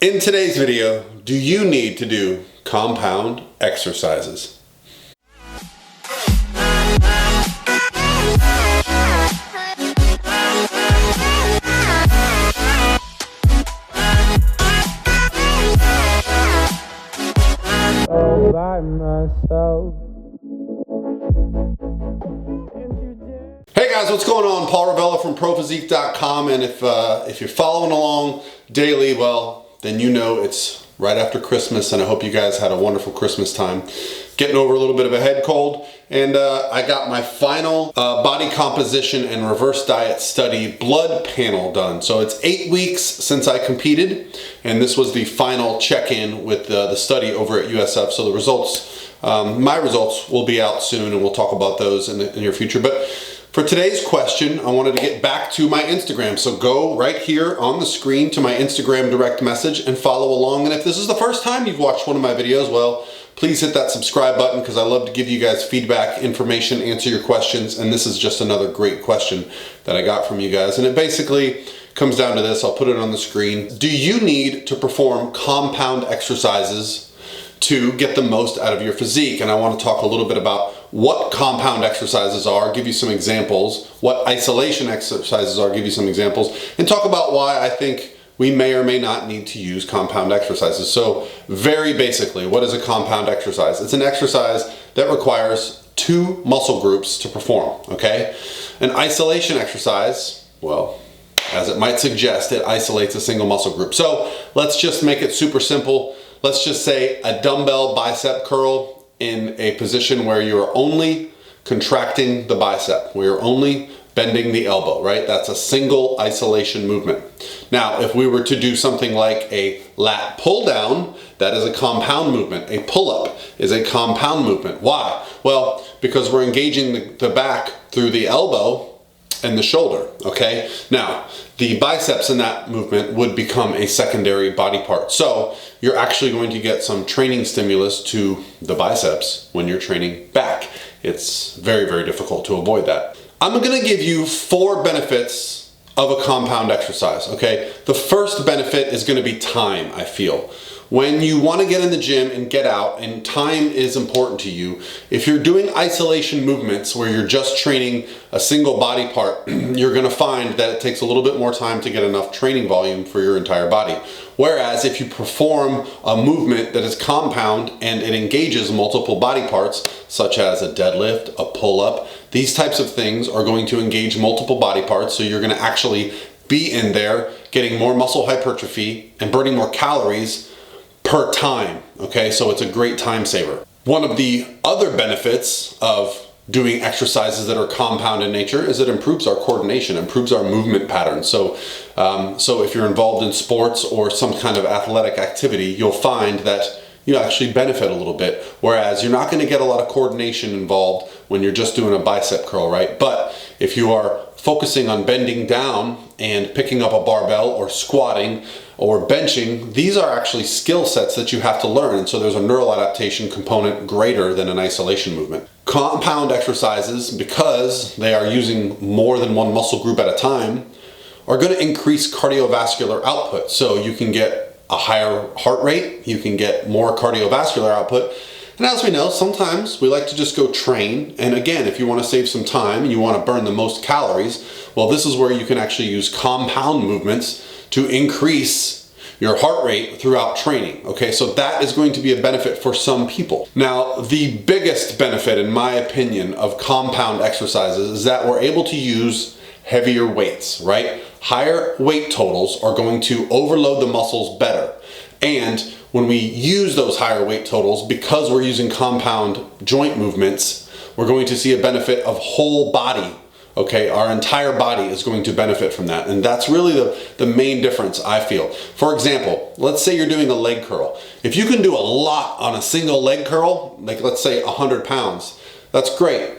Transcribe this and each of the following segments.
In today's video, do you need to do compound exercises? All by myself. Hey guys, what's going on? Paul Ravella from ProPhysique.com, and if you're following along daily, well, then you know it's right after Christmas, and I hope you guys had a wonderful Christmas time. Getting over a little bit of a head cold, and I got my final body composition and reverse diet study blood panel done. So it's 8 weeks since I competed, and this was the final check-in with the study over at USF. So the results, my results will be out soon, and we'll talk about those in the near future. But for today's question, I wanted to get back to my Instagram. So go right here on the screen to my Instagram direct message and follow along. And if this is the first time you've watched one of my videos, well, please hit that subscribe button, because I love to give you guys feedback, information, answer your questions. And this is just another great question that I got from you guys. And it basically comes down to this. I'll put it on the screen. Do you need to perform compound exercises to get the most out of your physique? And I want to talk a little bit about what compound exercises are, give you some examples, what isolation exercises are, give you some examples, and talk about why I think we may or may not need to use compound exercises. So very basically, what is a compound exercise? It's an exercise that requires two muscle groups to perform, okay? An isolation exercise, well, as it might suggest, it isolates a single muscle group. So let's just make it super simple. Let's just say a dumbbell bicep curl in a position where you're only contracting the bicep, where you're only bending the elbow, right? That's a single isolation movement. Now, if we were to do something like a lat pull down, that is a compound movement. A pull-up is a compound movement. Why? Well, because we're engaging the back through the elbow and the shoulder, okay? Now, the biceps in that movement would become a secondary body part. So you're actually going to get some training stimulus to the biceps when you're training back. It's very, very difficult to avoid that. I'm gonna give you 4 benefits of a compound exercise, okay? The first benefit is gonna be time, I feel. When you want to get in the gym and get out, and time is important to you, if you're doing isolation movements where you're just training a single body part, you're going to find that it takes a little bit more time to get enough training volume for your entire body. Whereas if you perform a movement that is compound and it engages multiple body parts, such as a deadlift, a pull-up, these types of things are going to engage multiple body parts, so you're going to actually be in there getting more muscle hypertrophy and burning more calories per time, okay? So it's a great time saver. One of the other benefits of doing exercises that are compound in nature is it improves our coordination, improves our movement patterns. So if you're involved in sports or some kind of athletic activity, you'll find that you actually benefit a little bit, whereas you're not going to get a lot of coordination involved when you're just doing a bicep curl, right? But if you are focusing on bending down and picking up a barbell or squatting or benching, these are actually skill sets that you have to learn. And so there's a neural adaptation component greater than an isolation movement. Compound exercises, because they are using more than one muscle group at a time, are going to increase cardiovascular output. So you can get a higher heart rate, you can get more cardiovascular output. And as we know, sometimes we like to just go train. And again, if you want to save some time and you want to burn the most calories, well, this is where you can actually use compound movements to increase your heart rate throughout training. Okay, so that is going to be a benefit for some people. Now, the biggest benefit, in my opinion, of compound exercises is that we're able to use heavier weights, right? Higher weight totals are going to overload the muscles better. And when we use those higher weight totals, because we're using compound joint movements, we're going to see a benefit of whole body. Okay, our entire body is going to benefit from that. And that's really the main difference, I feel. For example, let's say you're doing a leg curl. If you can do a lot on a single leg curl, like let's say 100 pounds, that's great.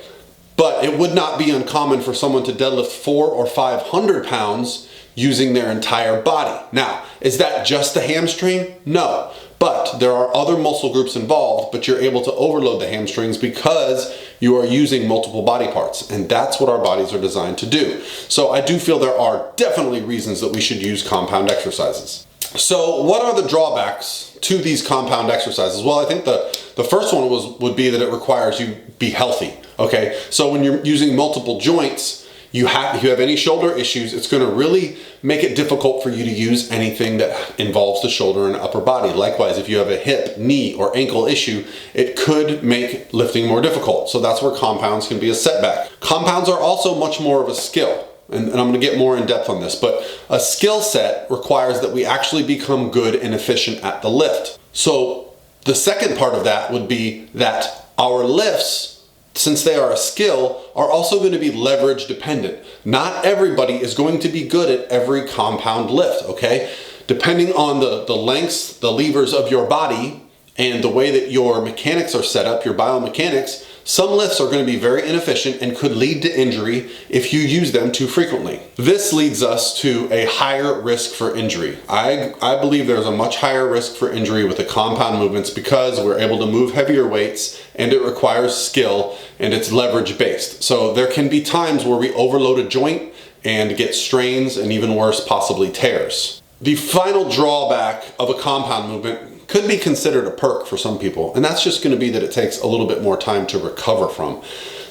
But it would not be uncommon for someone to deadlift 400 or 500 pounds using their entire body. Now, is that just the hamstring? No. But there are other muscle groups involved, but you're able to overload the hamstrings because you are using multiple body parts, and that's what our bodies are designed to do. So I do feel there are definitely reasons that we should use compound exercises. So what are the drawbacks to these compound exercises? Well, I think the first one would be that it requires you be healthy, okay? So when you're using multiple joints, if you have any shoulder issues, it's gonna really make it difficult for you to use anything that involves the shoulder and upper body. Likewise, if you have a hip, knee, or ankle issue, it could make lifting more difficult. So that's where compounds can be a setback. Compounds are also much more of a skill. And I'm going to get more in depth on this, but a skill set requires that we actually become good and efficient at the lift. So the second part of that would be that our lifts, since they are a skill, are also going to be leverage dependent. Not everybody is going to be good at every compound lift, okay? Depending on the lengths, the levers of your body, and the way that your mechanics are set up, your biomechanics, some lifts are going to be very inefficient and could lead to injury if you use them too frequently. This leads us to a higher risk for injury. I believe there's a much higher risk for injury with the compound movements because we're able to move heavier weights and it requires skill and it's leverage based. So there can be times where we overload a joint and get strains and even worse, possibly tears. The final drawback of a compound movement could be considered a perk for some people, and that's just going to be that it takes a little bit more time to recover from.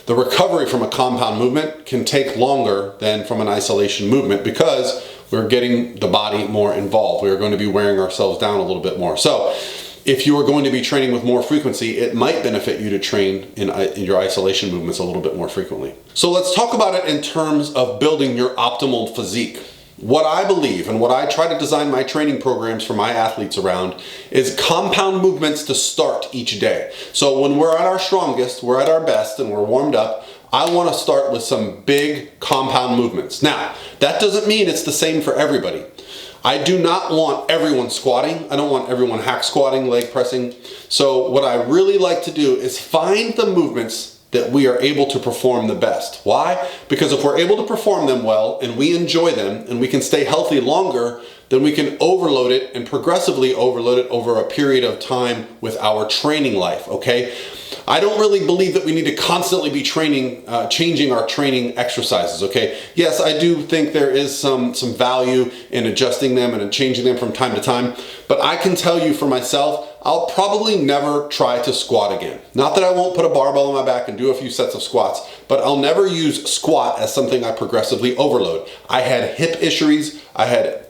The recovery from a compound movement can take longer than from an isolation movement because we're getting the body more involved. We're going to be wearing ourselves down a little bit more. So if you are going to be training with more frequency, it might benefit you to train in your isolation movements a little bit more frequently. So let's talk about it in terms of building your optimal physique. What I believe and what I try to design my training programs for my athletes around is compound movements to start each day. So when we're at our strongest, we're at our best, and we're warmed up, I want to start with some big compound movements. Now, that doesn't mean it's the same for everybody. I do not want everyone squatting. I don't want everyone hack squatting, leg pressing. So what I really like to do is find the movements that we are able to perform the best. Why? Because if we're able to perform them well and we enjoy them and we can stay healthy longer, then we can overload it and progressively overload it over a period of time with our training life, okay? I don't really believe that we need to constantly be changing our training exercises, okay? Yes, I do think there is some value in adjusting them and changing them from time to time, but I can tell you for myself, I'll probably never try to squat again. Not that I won't put a barbell on my back and do a few sets of squats, but I'll never use squat as something I progressively overload. I had hip issues, I had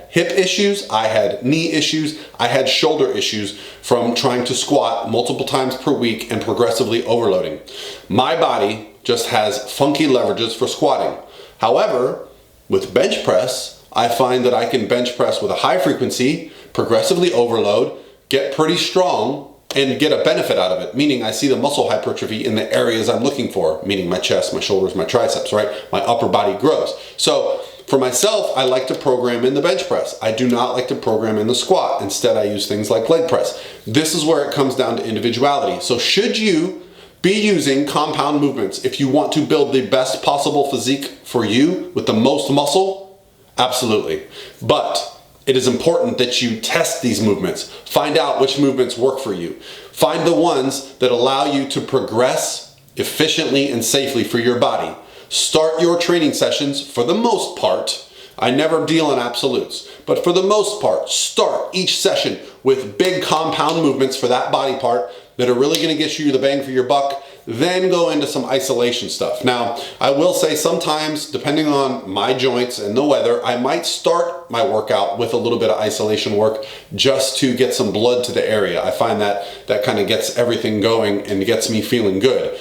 hip issues, I had knee issues, I had shoulder issues from trying to squat multiple times per week and progressively overloading. My body just has funky leverages for squatting. However, with bench press, I find that I can bench press with a high frequency, progressively overload, get pretty strong, and get a benefit out of it, meaning I see the muscle hypertrophy in the areas I'm looking for, meaning my chest, my shoulders, my triceps, right? My upper body grows. So for myself, I like to program in the bench press. I do not like to program in the squat. Instead, I use things like leg press. This is where it comes down to individuality. So should you be using compound movements if you want to build the best possible physique for you with the most muscle? Absolutely. But it is important that you test these movements. Find out which movements work for you. Find the ones that allow you to progress efficiently and safely for your body. Start your training sessions, for the most part, I never deal in absolutes, but for the most part, start each session with big compound movements for that body part that are really gonna get you the bang for your buck, then go into some isolation stuff. Now, I will say sometimes, depending on my joints and the weather, I might start my workout with a little bit of isolation work just to get some blood to the area. I find that kind of gets everything going and gets me feeling good.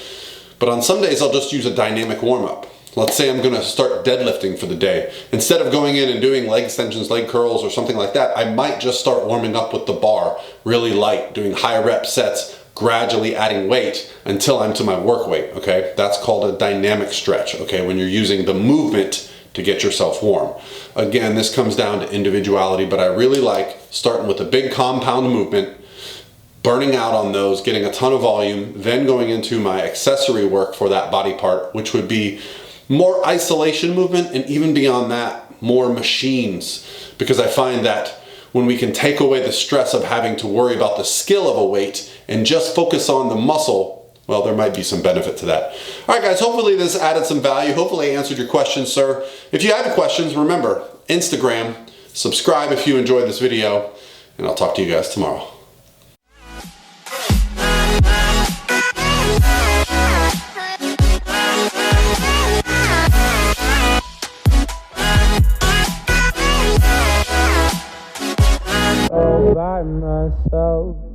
But on some days, I'll just use a dynamic warm-up. Let's say I'm gonna start deadlifting for the day. Instead of going in and doing leg extensions, leg curls, or something like that, I might just start warming up with the bar, really light, doing high rep sets, gradually adding weight until I'm to my work weight, okay? That's called a dynamic stretch, okay? When you're using the movement to get yourself warm. Again, this comes down to individuality, but I really like starting with a big compound movement, burning out on those, getting a ton of volume, then going into my accessory work for that body part, which would be more isolation movement, and even beyond that, more machines. Because I find that when we can take away the stress of having to worry about the skill of a weight and just focus on the muscle, well, there might be some benefit to that. All right, guys, hopefully this added some value. Hopefully I answered your questions, sir. If you have questions, remember, Instagram, Subscribe if you enjoyed this video, and I'll talk to you guys tomorrow. All by myself.